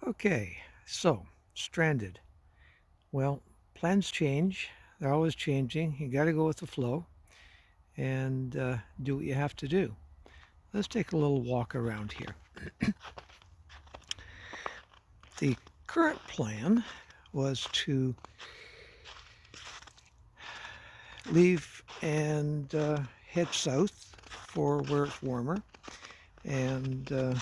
Okay, so stranded. Well, plans change. They're always changing. You got to go with the flow and do what you have to do. Let's take a little walk around here. The current plan was to leave and head south for where it's warmer and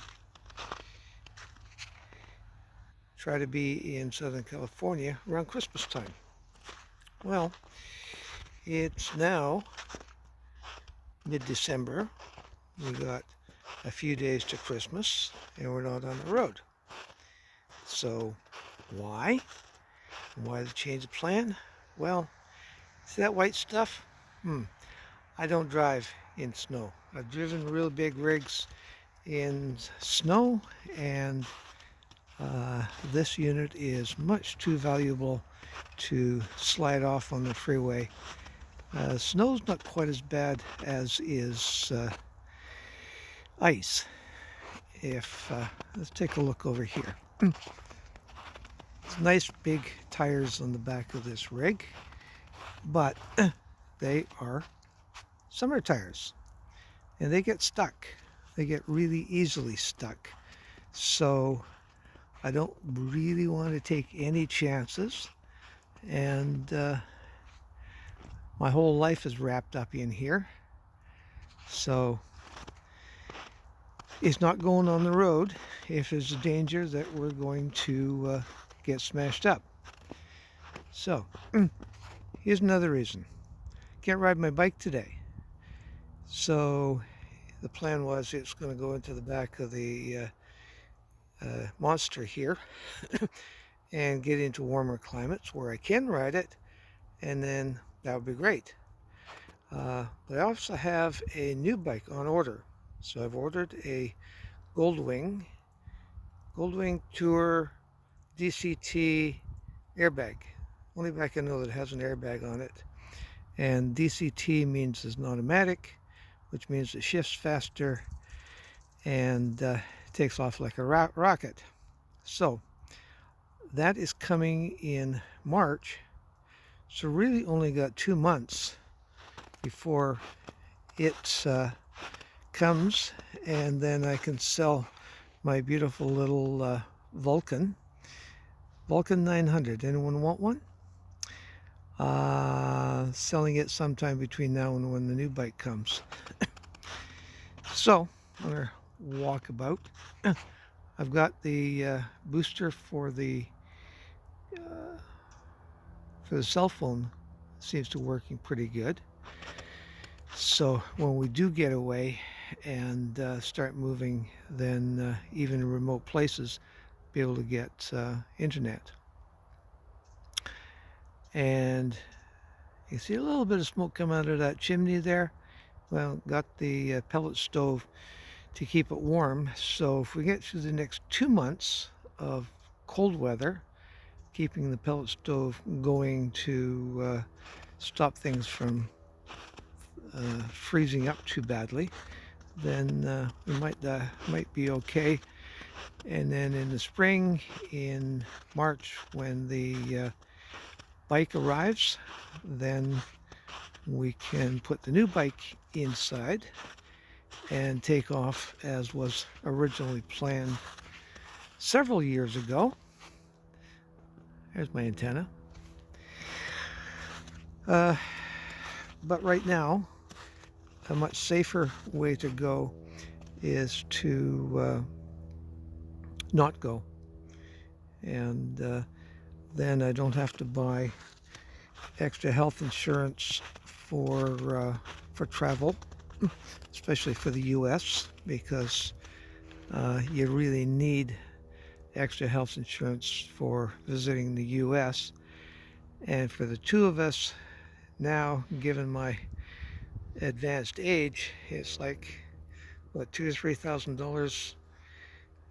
try to be in Southern California around Christmas time. Well, it's now mid-December. We got a few days to Christmas and we're not on the road. So why? Why the change of plan? Well, see that white stuff? I don't drive in snow. I've driven real big rigs in snow, and this unit is much too valuable to slide off on the freeway. Snow's not quite as bad as is ice. If let's take a look over here. It's nice big tires on the back of this rig, but they are summer tires and they get stuck. They get really easily stuck. So I don't really want to take any chances, and my whole life is wrapped up in here. So it's not going on the road if there's a danger that we're going to get smashed up. So here's another reason. Can't ride my bike today. So the plan was it's going to go into the back of the Monster here and get into warmer climates where I can ride it, and then that would be great. But I also have a new bike on order. So I've ordered a Goldwing Tour DCT airbag. Only bike I know that has an airbag on it. And DCT means it's an automatic, which means it shifts faster and takes off like a rocket. So that is coming in March. So really only got 2 months before it comes, and then I can sell my beautiful little Vulcan 900. Anyone want one? Selling it sometime between now and when the new bike comes. So I'm gonna walk about. I've got the booster for the cell phone. Seems to be working pretty good. So when we do get away and start moving, then even in remote places, be able to get internet. And you see a little bit of smoke come out of that chimney there. Well, got the pellet stove to keep it warm. So if we get through the next 2 months of cold weather, keeping the pellet stove going to stop things from freezing up too badly, then we might be okay. And then in the spring, in March, when the bike arrives, then we can put the new bike inside and take off as was originally planned several years ago. There's my antenna. But right now, a much safer way to go is to not go. And then I don't have to buy extra health insurance for travel, especially for the U.S., because you really need extra health insurance for visiting the U.S. And for the two of us now, given my advanced age, it's like what, $2,000 to $3,000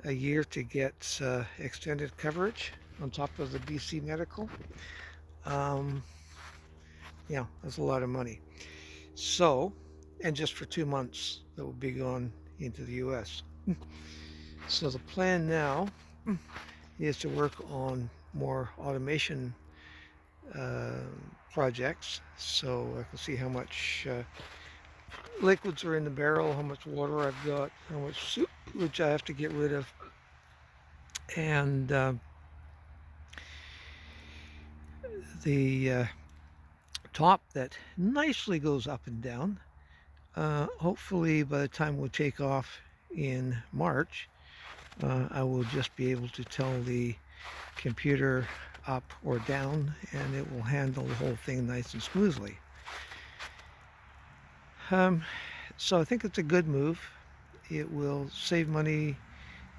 a year to get extended coverage on top of the BC medical. Yeah, that's a lot of money. So, and just for 2 months, that will be gone into the U.S. So the plan now is to work on more automation uh, projects, so I can see how much liquids are in the barrel, how much water I've got, how much soup which I have to get rid of, and the top that nicely goes up and down. Hopefully by the time we take off in March, I will just be able to tell the computer up or down, and it will handle the whole thing nice and smoothly. So I think it's a good move. It will save money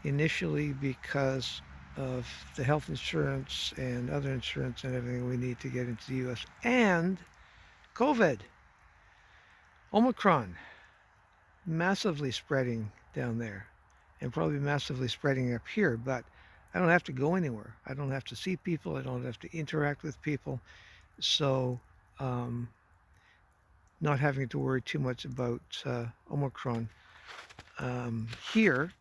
initially because of the health insurance and other insurance and everything we need to get into the US, and COVID, Omicron, massively spreading down there and probably massively spreading up here, but I don't have to go anywhere. I don't have to see people. I don't have to interact with people. So not having to worry too much about Omicron here.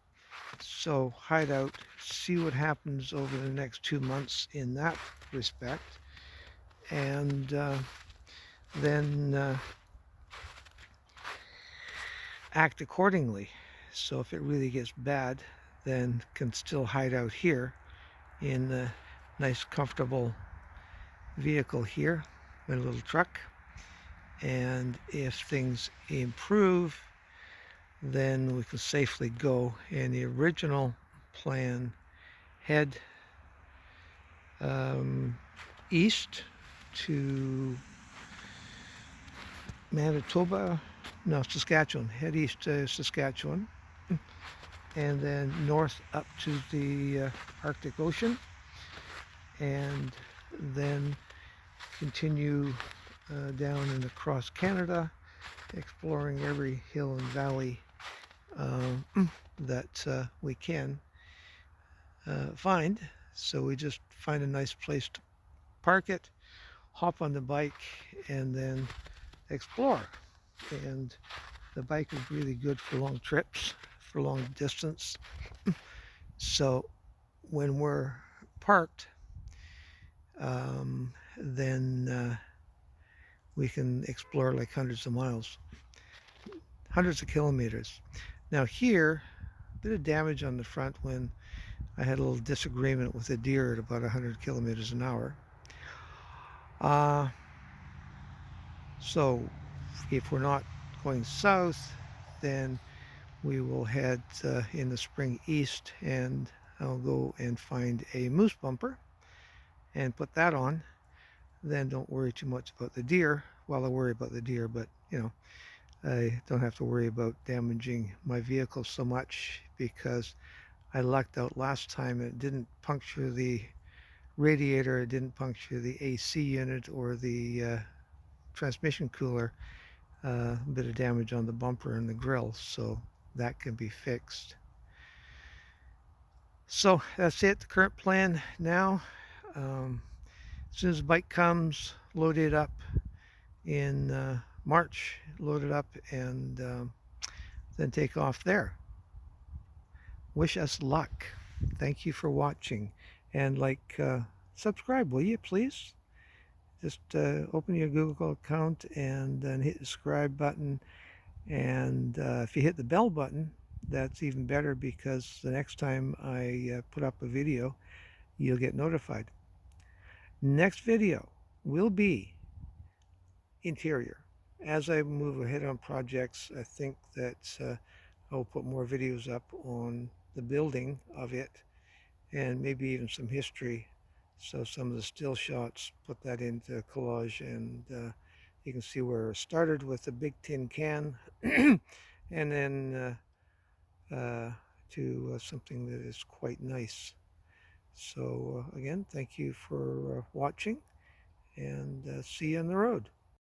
So hide out, see what happens over the next 2 months in that respect, and then act accordingly. So if it really gets bad, then can still hide out here in the nice comfortable vehicle here, my little truck. And if things improve, then we can safely go. And the original plan, head east to Manitoba, no, Saskatchewan, head east to Saskatchewan, and then north up to the Arctic Ocean, and then continue down and across Canada, exploring every hill and valley that we can find. So we just find a nice place to park it, hop on the bike, and then explore. And the bike is really good for long trips, for long distance. So when we're parked, then we can explore like hundreds of miles, hundreds of kilometers. Now here, a bit of damage on the front when I had a little disagreement with a deer at about 100 kilometers an hour. So if we're not going south, then we will head in the spring east, and I'll go and find a moose bumper and put that on. Then don't worry too much about the deer. Well, I worry about the deer, but I don't have to worry about damaging my vehicle so much because I lucked out last time. It didn't puncture the radiator, it didn't puncture the AC unit or the transmission cooler. A bit of damage on the bumper and the grill, so that can be fixed. So that's it, the current plan now. As soon as the bike comes, load it up in March, load it up, and then take off there. Wish us luck. Thank you for watching, and subscribe, will you please? Just open your Google account and then hit the subscribe button, and if you hit the bell button, that's even better, because the next time I put up a video, you'll get notified. Next video will be interior. As I move ahead on projects, I think that I'll put more videos up on the building of it, and maybe even some history. So some of the still shots, put that into collage, and you can see where it started with a big tin can and then to something that is quite nice. So again, thank you for watching, and see you on the road.